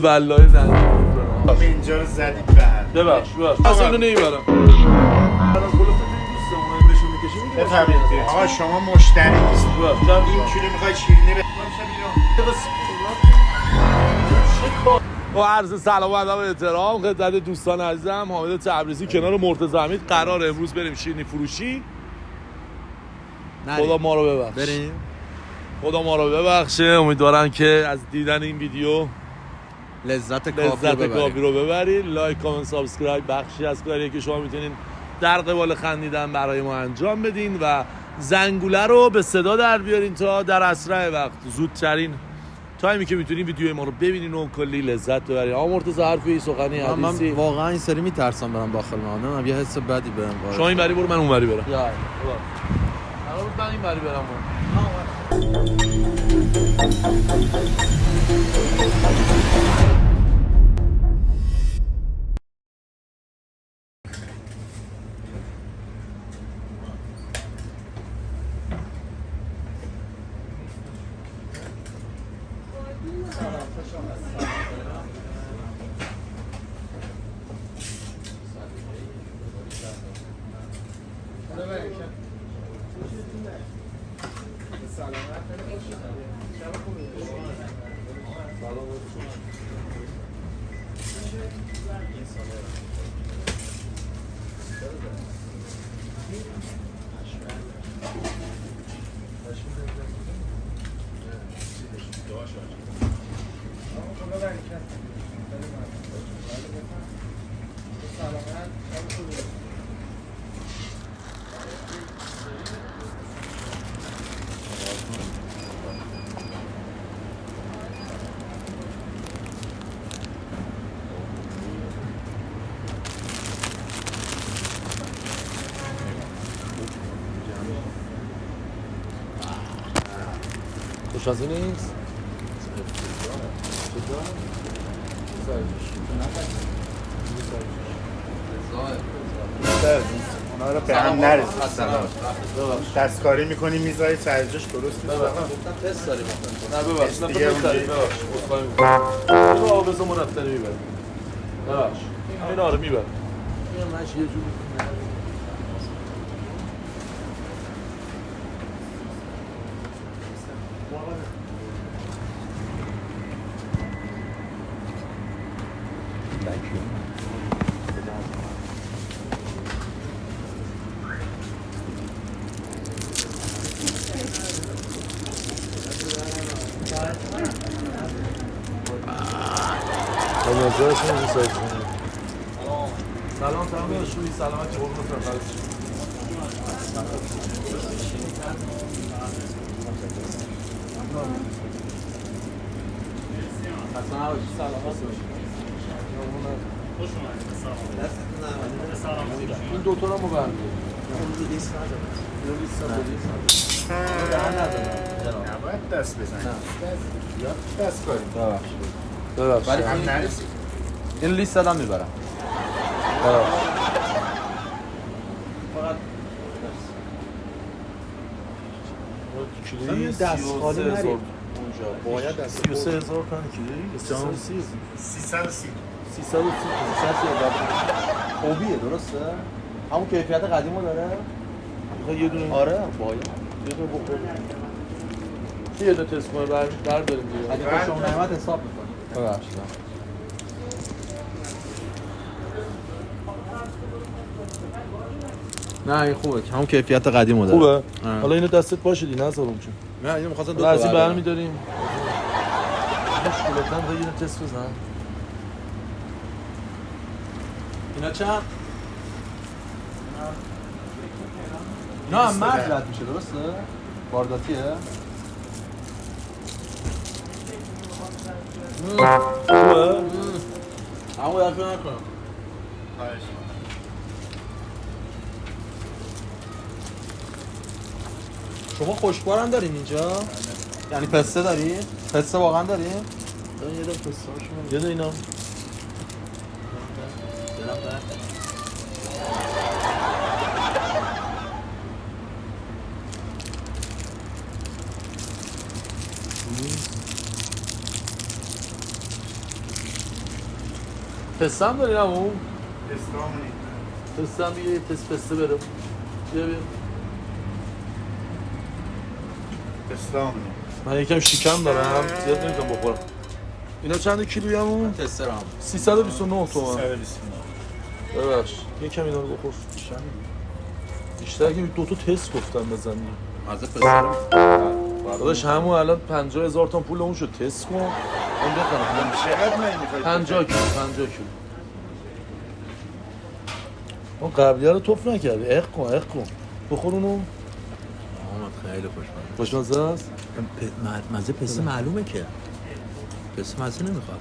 بلای زنگ اینجا رو زدید به هم. ببخش اصلا اینو نمیبرم. بفهمید آقا شما مشتری نیست. این کیلو میخوای شیرینی با عرض سلام و ادب و احترام خدمت دوستان عزیزم، حامد تبریزی کنار مرتضی حمید قرار امروز بریم شیرینی فروشی. خدا ما رو ببخش. بریم. خدا ما رو ببخشه. امیدوارم که از دیدن این ویدیو لذت کافی رو ببرید. لایک، کامنت، سابسکرایب بخشی از کاریه که شما میتونین در قبال خندیدن برای ما انجام بدین و زنگوله رو به صدا در بیارین تا در اسرع وقت زودترین تایمی که میتونین ویدیوی ما رو ببینین و کلی لذت ببرین. آقا مرتضی حرفی، سخنی، حدیثی؟ من واقعا این سری میترسم برم داخل مهمونم، یه حس بدی بهم وارد. شما این بری برو، من اون بری برم. یا من این بری برم. خوش از این نیست؟ اونا رو به هم نرسید. دستکاری میکنی میذاری سرجاش درست نیست. گفتم تست داریم. نه ببخش، نه تست داریم. ببخش. اینو آبزو مرتبی میبریم. ببخش. این آره میبریم. من یه جوری سلام شوی سلامتی قربونت برم. اصلا نباشی سلامت باشی. خوش اومدید. سلام. این دوتا رو مبرد. اون لیست نباید دست بزنید. یا دست کنید. ببخش. ولی هم نرسید. این لیست دادم میبرم. کیلویی دست خالی نریم اونجا. باید دست 33000 تومان کیلویی 330. 330 خوبیه درسته؟ همون کیفیت قدیمو داره؟ میخوای یه دونه؟ آره باید یه دونه بخور. یه دونه تست کنه برداریم دیگه. اگه شما نعمت حساب می‌کنی. ببخشید. نه این خوبه، همون کیفیت قدیمو داره. خوبه؟ حالا اینو دستت باشه دی نذارم چون. نه اینو می‌خواستم دو تا از این برمی‌داریم. مشکلاتاً یه تست بزن. اینا چند؟ نه هم مرد رد میشه درسته؟ وارداتیه؟ خوبه؟ همون یکی نکنم. شما خوشبار هم دارین اینجا؟ یعنی پسته دارین؟ پسته واقعا دارین؟ یه دونه پسته هاشون. یه دونه اینا. پسته هم داری همون؟ استامونی پسته هم دیگه یه تست پسته برم بیا. استامونی من یکم شیکم دارم زیاد نمیتونم بخورم. اینا چند کیلویی همون؟ تستر هم 329 تومن. 129 ببخش یکم اینا رو بخور. بیشتر که دو تا تست گفتم بزنی. از پستر داداش همون الان 50,000 تومن پول اون شد تست کن. اون بخرم. چقدر نمیخواید 50 کیلو 50 کیلو. اون قبلیه رو توف نکردی. اق کن. بخور اونو. آمد خیلی خوشمزه خوشمزه است. مزه پسته معلومه که پسته مزه نمیخواد.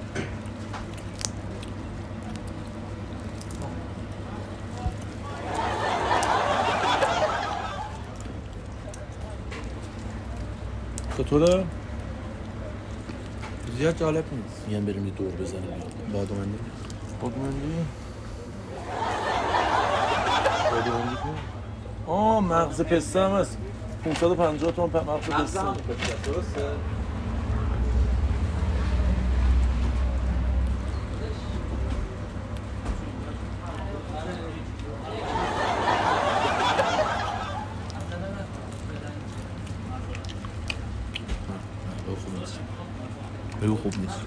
چطوره؟ زیاد جالب نیست. میگم بریم یه دور بزنیم. بادومندی بادومندی مغز پسته هم هست 550 تومن مغز پسته. درسته. بگو خوب نیست.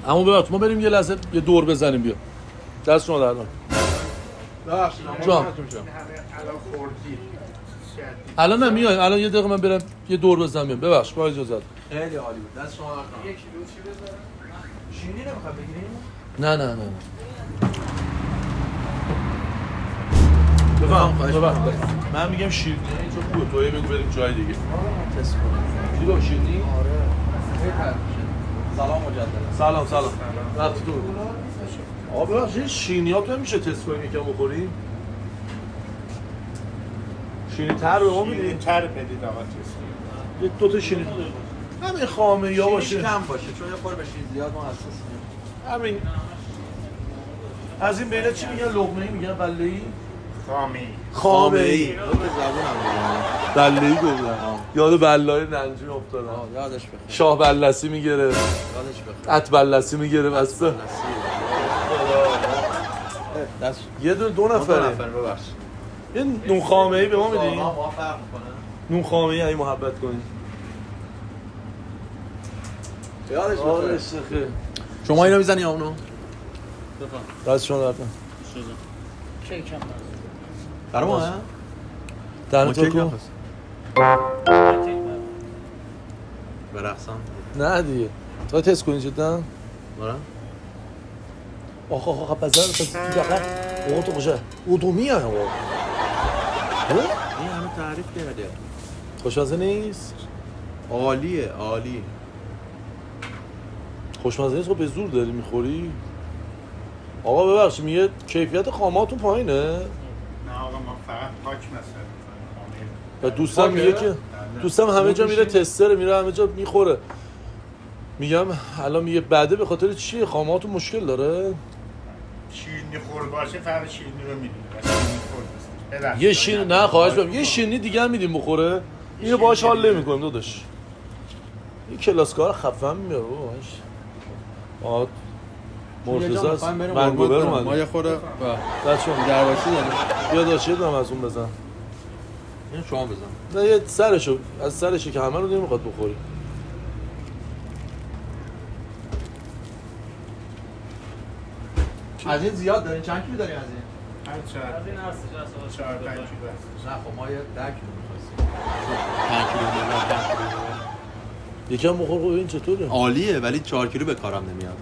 اما ببخش ما بریم یه لحظه یه دور بزنیم بیا. دست شما در من. جان. الان خوردی الان نمیایم. الان یه دقیقه من برم یه دور بزنم بیام. ببخش با اجازه. خیلی عالی بود. دست شما در یک کیلو چی بذارم؟ شیرینی نمیخواد بگیریم؟ نه. بفهم. من میگم شیرینی چون خوبه توی بگو بریم جای دیگه. تست کنیم. چی با شیرینی؟ آره. سلام مجددا. سلام. رفتی تو. آقا ببخشید شیرینیات هم میشه تست کنیم یکم بخوریم؟ شیرینی تر به ما میدید؟ شیرین تر بدید آقا تست یه دو تا شیرینی همین خامه یا باشه کم باشه چون یه خورده بشین زیاد ما حساس همین از این بیله چی میگن لقمه‌ای میگن بله‌ای خامه‌ای به زبونم بله‌ای گفتن یاد بلای ننجی افتادم یادش بخیر شاه بلسی میگیره یادش بخیر ات بلسی میگیره واسه دست یه دو نفره ببخش یه نون خامه‌ای به ما میدی ما فرق می‌کنه نون خامه‌ای ای محبت کنی یادش بخیر شما اینو میزنی یا اونو دست شما درد برای ما دهن تو کن برقصم نه دیگه تو تست کنی جدا برای آخ بازار تو دقیقا او تو کجا او تو میای او این همه تعریف کرده خوشمزه نیست عالی خوشمزه نیست خب به زور داری میخوری آقا ببخش میگه کیفیت خاماتون پایینه نه آقا ما فقط پاک مصرف می‌کنیم و دوستم میگه که دوستم همه جا میره تستر میره همه جا میخوره میگم الان میگه بعده به خاطر چیه خاماتون مشکل داره شیرینی خور باشه فقط شیرینی رو میدونیم یه شیرینی نه خواهش می‌کنم یه شیرینی دیگه هم میدیم بخوره اینو باهاش حال نمی‌کنیم داداش این کلاسکار خفن میاره باش مرتضی است منگوبر اومد ما یه خورده دست شما درواسی داریم بیا داشت یه دم از اون بزن این شما بزن نه یه سرشو از سرشی که همه رو نمیخواد بخوری از این زیاد دارین چند کیلو دارین از این؟ هر چهار 4 5 کیلو هست نه خب ما یه 10 کیلو می‌خواستیم 5 کیلو یکم بخور خب این چطوره عالیه ولی 4 کیلو به کارم نمیاد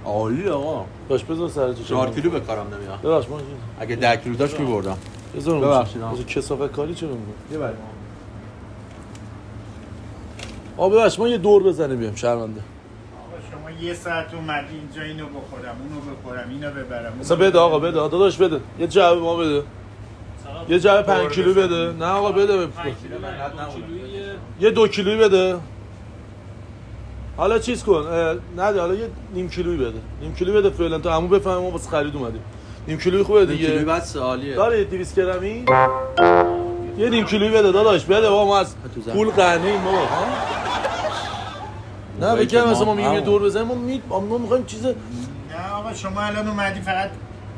عالی آقا باش بذار سرجو 4 کیلو به کارم نمیاد ببخش ما اگه 10 کیلو داشت می‌بردم بذار ببخشید. بذار کثافت کاری چرا میگی یه بریم آقا ببخش ما یه دور بزنیم بیام شرمنده شما یه ساعت اومدی اینجا اینو بخورم اونو بخورم اینو ببرم مثلا بده آقا بده داداش بده یه جعبه ما بده یه جعبه 5 کیلو بده نه آقا بده یه 2 کیلویی بده حالا چیز کن نده حالا یه نیم کیلویی بده نیم کیلویی بده فعلا تا عمو بفهمه ما واسه خرید اومدیم نیم کیلویی خوبه دیگه کیلویی بس عالیه داره 200 گرمی یه نیم کیلویی بده داداش بده بابا ما از پول غنییم بابا نه بگم مثلا ما میگیم یه دور بزنیم ما میخوایم چیز نه آقا شما الان اومدی فقط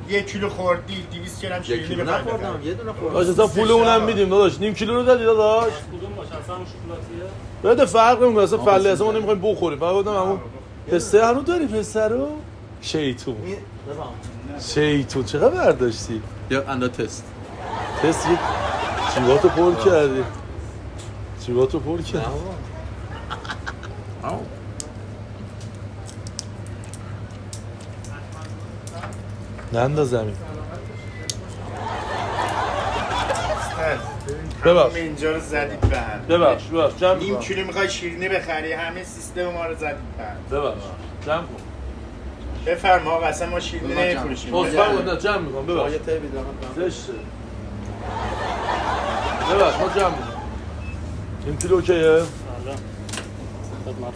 1 کیلو خوردی 200 گرم شیرینی کیلو بخوای نخوردم یه دونه خوردم. داشت اصلا پول اونم میدیم داداش نیم کیلو رو دادی داداش کدوم باشه اصلا شکلاتیه؟ بده فرق نمیکنه اصلا فله اصلا ما نمیخوایم بخوریم فقط گفتم همون پسته هنوز داری پسته رو شیطون شیطون چقدر برداشتی یا اندا تست تست یه جیباتو پر کردی جیباتو پر کردی ننداز زمین ببخش. همه اینجا رو زدید به هم ببخش جمع نیم کن کیلو میخوای شیرینی بخری همه سیستم ما رو زدید به هم ببخش جمع کن بفرما آقا اصلا ما شیرینی نمیفروشیم اصلا نه جمع میکنم ببخش یه تیبی دارم زشته ببخش ما جمع میکنم این کیلو اوکیه؟ سلام خدمت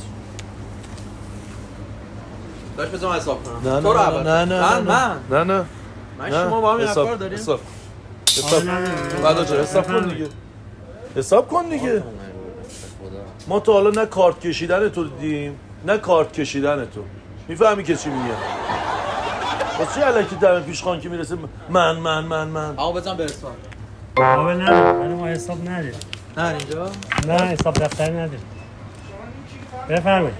داشت بذارم حساب کنم نه تو رو اول من شما با هم یه افکار داریم حساب بعد جا حساب کن دیگه حساب کن دیگه ما تا حالا نه کارت کشیدن تو دیدیم نه کارت کشیدن تو میفهمی که چی میگم واسه چی الکی در پیش خان که میرسه من آقا بزن به حساب قابل نداره ولی ما حساب نداریم نه اینجا نه حساب دفتری نداریم بفرمایید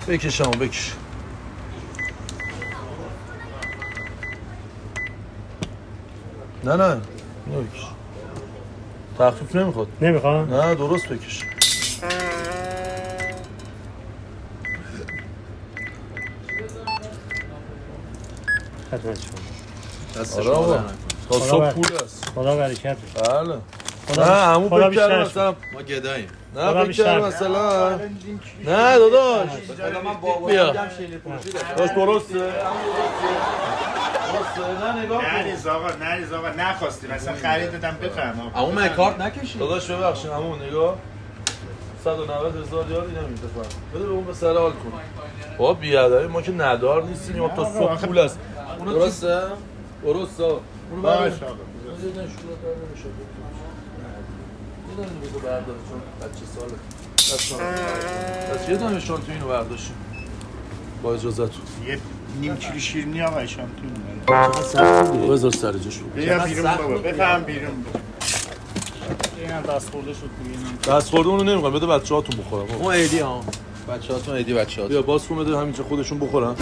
بکش همون بکش نه اینو بکش تخفیف نمیخواد نمیخوام نه درست بکش خدمت شما دست آره شما آقا. در نکنه. تا صبح پول است خدا برکت بده. بله خدا- نه همون خدا فکر کردم بیشترش مثلا ما گداییم نه خدا فکر بیشتر. کردم مثلا نه داداش من بابا بیا. میگم شیرینی فروشی داشت داشت درسته درسته نه نگاه کن نریز آقا نخواستیم اصلا خرید دادم بفرما اما من کارت نکشید داداش ببخشید همون نگاه 190,000 یاری نمیده بده به اون به سر حال کن بابا بیادایی ما که ندار نیستیم ما تا صبح پول است درسته؟ درسته اونو باش برد آقا یه دونه شکلات نمیشه یه دونه بگو بردار چون بچه ساله پس یه دونه شانتو اینو برداشتیم با اجازتون یه نیم کیلو شیرینی آقا شانتون بذار سر جاش بیا بیرون بابا بفهم بیرون اینم دست خورده شد دیگه اینم. دست خورده اونو نمیخوام بده بچه‌هاتون بخورم اون ایدی ها بچه‌هاتون ایدی بچه‌هاتون بیا باز کن بده همینجا خودشون بخورن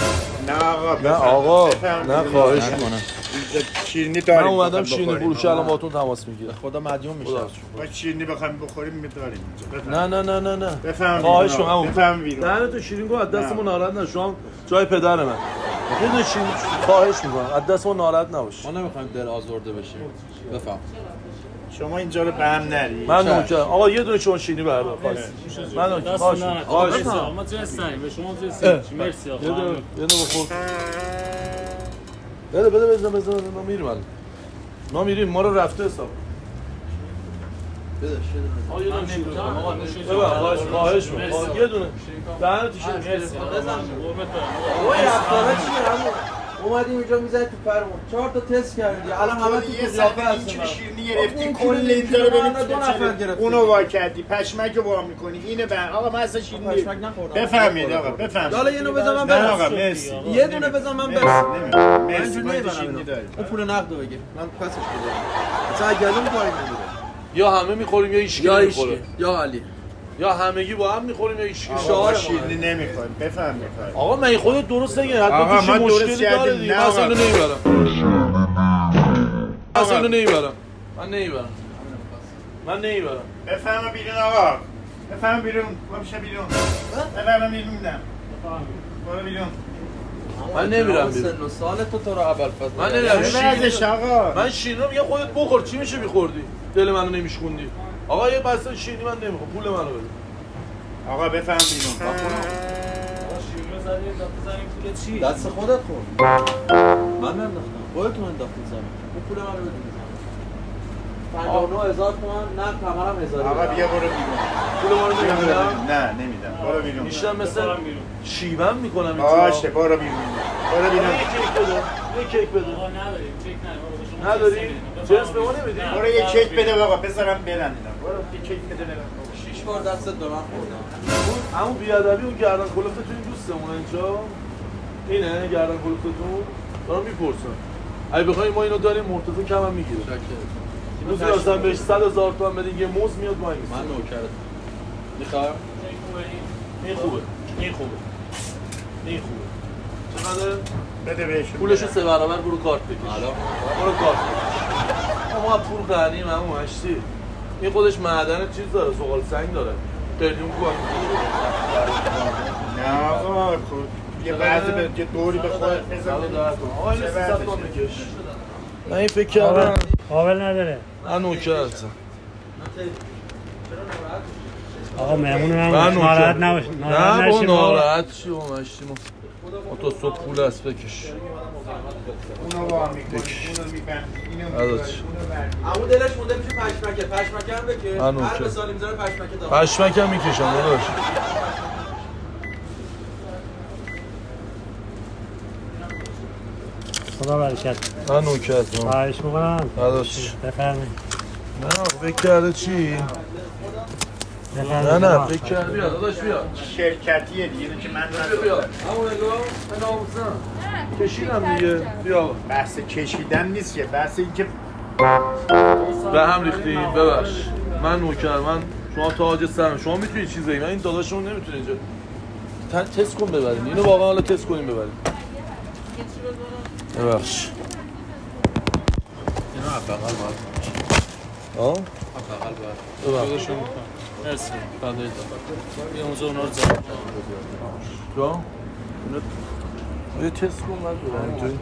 نه آقا نه آقا نه خواهش نکنه اینجا شیرینی من داریم اومدم بخوایم شیرینی بخوریم. فروشی الان باهاتون تماس میگیرم خدا مدیون میشه ما شیرینی بخوایم بخوریم میداریم اینجا بفهم. نه بفهم خواهش بیرون کن آقا. همون بفهم بیرون نه تو شیرین گو از دستمون ناراحت نش شما جای پدر من یه دونه شیرین خواهش میکنم از دستمون ناراحت نباش ما نمیخوایم دل آزرده بشیم بفهم شما اینجا رو به هم نری من نوکرم آقا یه دونه شما شیرینی بردار خواهش من نوکرم دست خواهش نه خواهش مرسی آقا. ما جای سعی به شما جای سعی مرسی آقا یه دونه بخور بده بزن ما میریم الان ما میریم ما رو رفته حساب بده آقا یه دونه شیرین آقا ببر خواهش میکنم یه دونه دهنت شیرین مرسی آقا بزن قربت برم اوه یه افتاره چیه همون اومدیم اینجا میزنی تو پرمون 4 تا تست کردی الان همه تو یه قیافه ساعت این کیلو هستن شیرینی گرفتی این کل کیلو اینجا رو من ببین دو نفر گرفتیم. اونو وا کردی پشمک رو وا میکنی اینو به آقا من اصلا شیرینی پشمک نخوردم. بفهمید آقا بفهمید حالا یه نو بزن من نه آقا برم مرسی یه دونه بزن من برم برم مرسی اینجوری ما اینجا نمیبرم شیرینی اینو. داریم اون پول نقد رو بگیر من پسش بده اصلا گلوم کاری نمیده یا همه میخوریم یا هیچ یا نمیخوره ایشکی یا علی یا همگی با هم میخوریم یا هیچ آقا شعار ما ما. شیرینی نمیخوایم بفهمید آقا من خودت درست نگه حتما آقا، تو چه ما درست مشکلی داره کردیم. دیگه نه من اصلا آقا. اینو نمیبرم اصلا اینو نمیبرم من نمیبرم بفهم بیرون آقا بفهم بیرون ما میشه بیرون بفهم بیرون میدم برو بیرون من نمیرم بیرون. سن و سال تو رو اول فصل من نمیرم. ببرزش آقا من شیرینی رو یه خودت بخور چی میشه میخوردی دل منو نمیشکوندی آقا یه بسته شیرینی من نمیخوام پول منو بده آقا بفهم بیرون شیرینی زدی بزنیم پول چی دست خودت خورد من ننداختم خودتون انداختین زمین اون پول من رو بدید 59,000 تومان نه کمرم 1000 آقا بیا برو بیرون پول ما رو بیا برو نمیدم بیرون. نه نمیدم برو بیرون میشم مثل بذارم بیرون. شیون میکنم باشه برو بیرون برو بیرون یه کیک بده یه کیک بده آقا نداریم چک نداریم آقا، به شما نداری؟ چک نمیدیم. جنس به ما نمیدی؟ نه، برو یه کیک بده بیرون. بابا بذارم برن اینا برو یه کیک بده برن بار دستت به من خوردم. همون بیادبی اون گردن کلفتون این دوستمونه اینجا اینه گردن کلفتون دارم میپرسم اگه بخوایم ما اینو داریم مرتضی کم هم میگیره روزی اصلا بهش 100,000 تومن بدین یه موز میاد ما این من نوکرت میخوام این خوبه این خوبه این خوبه چقدر؟ بده بهشون پولشو 3 برابر برو کارت بکش برو کارت بکش ما پول غنیم همون هشتی این خودش معدن چیز داره زغال سنگ داره قلیون کوه نه آقا یه بعضی به یه دوری به خودت بزن آقا این 300 تومن بکش من این فکر کردم قابل نداره من نوکرتم آقا مهمون هم من ناراحت نوکر نباش نه نشیم با آقا. ناراحت چی با مشتی ما تا صبح پول هست بکش اونو وا میکنی اونو میبندی اینو ازش. میکنی اونو بردی عمو دلش مونده میشه پشمکه هم بکش من هر نوکر. مثالی میذاره پشمکه داره پشمک هم میکشم داداش خدا برکت من نوکرتم خواهش میکنم داداش بفرمایید نه فکر کرده چی؟ نه نه فکر کرده بیا داداش بیا شرکتیه دیگه اینو که من بیا ندارم همون نگاه من آموزم کشیدم دیگه بیا بحث کشیدن نیست که بحث این که به هم ریختیم ببخش من نوکر من شما تاج سرم شما میتونید چیزایی من این داداشمون نمیتونه اینجا تست کن ببریم اینو واقعا حالا تست کنیم ببریم ببخش اینو حداقل باید آه حداقل باید ببخش مرسی فدای تو بیا اونجا اونا رو جمع جا یه تست کن من ببریم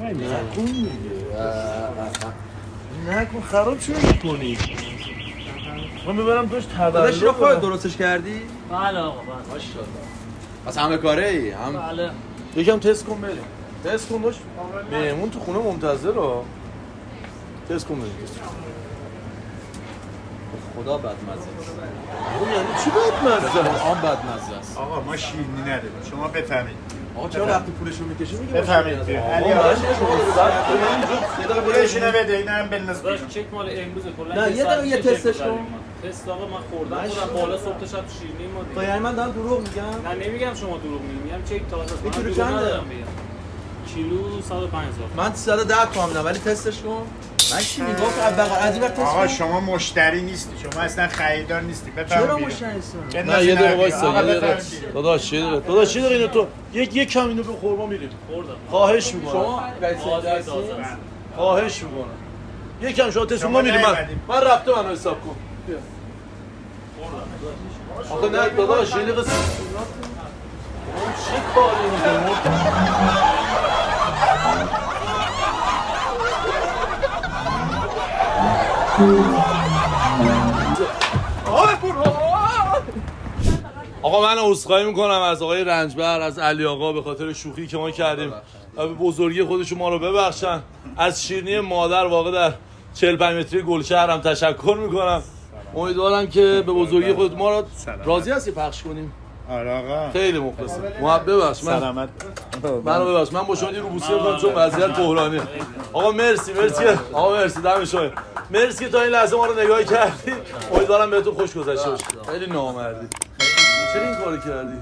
نکن دیگه نکن خراب چرا میکنی؟ من ببرم داشت داداش رو خودت تولد درستش کردی؟ بله آقا بله ماشاءالله پس همه کاره ای هم بله یکم تست کن بریم تست کن داشت مهمون تو خونه منتظر ها تست کن بریم خدا بدمزه است اون یعنی چی باید مزه آن بدمزه است آقا ما شیرینی نداریم شما بفهمید آقا چرا وقتی پولشو میکشه میگه بفهمید علی آقا پولشو آقا بده اینا هم بنداز داشت بیرون. چک مال امروز کلا نه، یه دقیقه یه تستش کن. تست آقا من خوردم خودم بالا صبح تا شب شیرینی ما تو دیگه یعنی من دارم دروغ میگم نه نمیگم شما دروغ میگی میگم چک تازه است این من کیلو دروغ چنده؟ ندارم بگم کیلو 15000 من 310 تومن میدم ولی تستش کن من چی میگم از این وقت تست آقا کن شما مشتری نیستی شما اصلا خریدار نیستی چرا بفهمید مشتری نیستم نه یه دقیقه وایسا آقا یه دقیقه بفهمید. داداش یه دقیقه داداش یه دقیقه اینو تو یک کم اینو به خورما میریم خوردم خواهش میکنم شما رئیس تازه هستی؟ تازه است. خواهش میکنم یکم شما تست کن شما ما میریم نیومدیم. من رفته منو حساب کن بیا. آخه نه داداش یه دقیقه اون چه کاری میکنه آقا من عذرخواهی میکنم از آقای رنجبر از علی آقا به خاطر شوخی که ما کردیم و به بزرگی خودشون ما رو ببخشن از شیرینی مادر واقع در 45 متری گلشهر هم تشکر میکنم امیدوارم که به بزرگی خود ما رو راضی هستی پخش کنیم آره آقا خیلی مخلصم محب ببخش من سلامت منو ببخش من با شما یه روبوسی میکنم چون وضعیت بحرانی آقا مرسی آقا مرسی دم شما مرسی که تا این لحظه ما رو نگاه کردی امیدوارم بهتون خوش گذشته باشه خیلی نامردی چرا این کارو کردی